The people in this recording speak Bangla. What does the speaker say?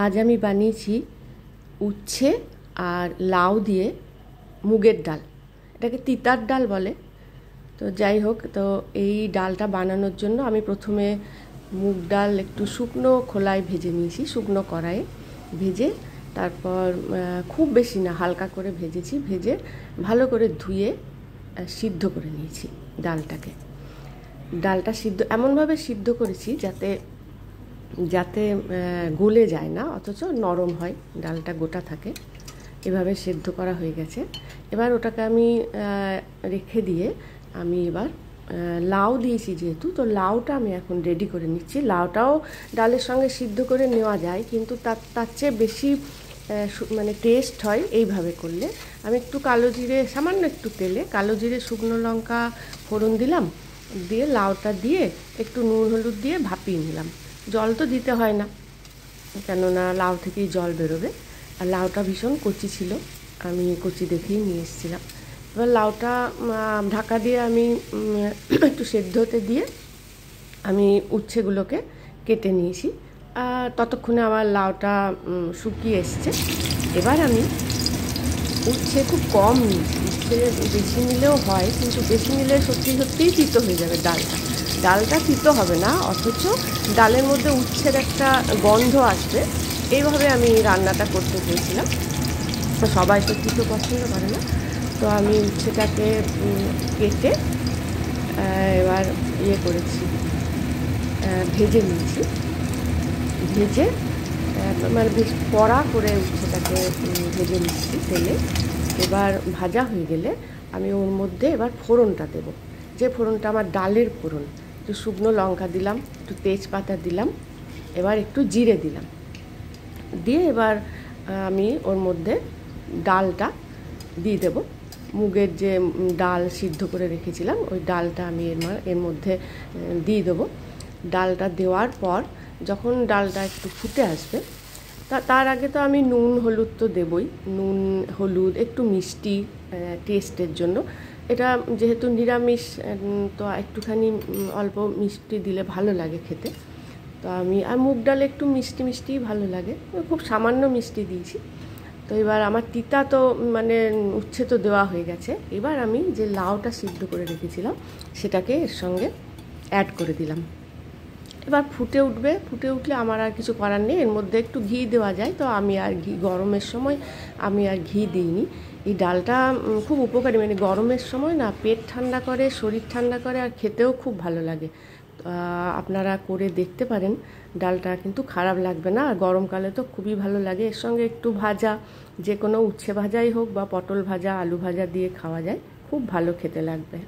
আজ আমি বানিয়েছি উচ্ছে আর লাউ দিয়ে মুগের ডাল। এটাকে তিতার ডাল বলে। তো যাই হোক, তো এই ডালটা বানানোর জন্য আমি প্রথমে মুগ ডাল একটু শুকনো খোলায় ভেজে নিয়েছি, শুকনো কড়াইয়ে ভেজে, তারপর খুব বেশি না, হালকা করে ভেজেছি। ভেজে ভালো করে ধুয়ে সিদ্ধ করে নিয়েছি ডালটাকে। ডালটা সিদ্ধ এমনভাবে সিদ্ধ করেছি যাতে যাতে গলে যায় না, অথচ নরম হয়, ডালটা গোটা থাকে। এভাবে সেদ্ধ করা হয়ে গেছে। এবার ওটাকে আমি রেখে দিয়ে আমি এবার লাউ দিয়েছি যেহেতু, তো লাউটা আমি এখন রেডি করে নিচ্ছি। লাউটাও ডালের সঙ্গে সিদ্ধ করে নেওয়া যায়, কিন্তু তার চেয়ে বেশি মানে টেস্ট হয় এইভাবে করলে। আমি একটু কালো জিরে, সামান্য একটু তেলে কালো জিরে, শুকনো লঙ্কা ফোড়ন দিলাম, দিয়ে লাউটা দিয়ে একটু নুন হলুদ দিয়ে ভাপিয়ে নিলাম। জল তো দিতে হয় না, কেননা লাউ থেকেই জল বেরোবে। আর লাউটা ভীষণ কচি ছিল, আমি কচি দেখেই নিয়ে এসেছিলাম। এবার লাউটা ঢাকা দিয়ে আমি একটু সেদ্ধ হতে দিয়ে আমি উচ্ছেগুলোকে কেটে নিয়েছি। ততক্ষণে আমার লাউটা শুকিয়ে এসছে। এবার আমি উচ্ছে খুব কম নিয়েছি, উচ্ছে বেশি নিলেও হয়, কিন্তু বেশি নিলে সত্যিই তিতো হয়ে যাবে ডালটা তিতো হবে না, অথচ ডালের মধ্যে উচ্ছের একটা গন্ধ আসবে। এইভাবে আমি রান্নাটা করতে চেয়েছিলাম। তো সবাই তো তিতো পছন্দ করে না, তো আমি উচ্ছেটাকে কেটে এবার করেছি, ভেজে নিয়েছি। ভেজে মানে বেশ কড়া করে উচ্ছেটাকে ভেজে নিচ্ছি তেলে। এবার ভাজা হয়ে গেলে আমি ওর মধ্যে এবার ফোড়নটা দেব, যে ফোড়নটা আমার ডালের ফোড়ন। একটু শুকনো লঙ্কা দিলাম, একটু তেজপাতা দিলাম, এবার একটু জিরে দিলাম, দিয়ে এবার আমি ওর মধ্যে ডালটা দিয়ে দেব। মুগের যে ডাল সিদ্ধ করে রেখেছিলাম, ওই ডালটা আমি এর মধ্যে দিয়ে দেবো। ডালটা দেওয়ার পর যখন ডালটা একটু ফুটে আসবে, তার আগে তো আমি নুন হলুদ তো দেবই, নুন হলুদ একটু মিষ্টি টেস্টের জন্য। এটা যেহেতু নিরামিষ, তো একটুখানি অল্প মিষ্টি দিলে ভালো লাগে খেতে। তো আমি আর মুগ ডালে একটু মিষ্টি মিষ্টিই ভালো লাগে, খুব সামান্য মিষ্টি দিয়েছি। তো এবার আমার তিতা তো মানে উচ্ছে তো দেওয়া হয়ে গেছে। এবার আমি যে লাউটা সিদ্ধ করে রেখেছিলাম সেটাকে এর সঙ্গে অ্যাড করে দিলাম। এবার ফুটে উঠলে আমার আর কিছু করার নেই, এর মধ্যে একটু ঘি দেওয়া যায়, তো আমি আর গরমের সময় আমি আর ঘি দিইনি। এই ডালটা খুব উপকারী, মানে গরমের সময় না পেট ঠান্ডা করে, শরীর ঠান্ডা করে, আর খেতেও খুব ভালো লাগে। আপনারা করে দেখতে পারেন, ডালটা কিন্তু খারাপ লাগবে না, আর গরমকালে তো খুবই ভালো লাগে। এর সঙ্গে একটু ভাজা, যে কোনো উচ্ছে ভাজাই হোক বা পটল ভাজা, আলু ভাজা দিয়ে খাওয়া যায়, খুব ভালো খেতে লাগবে।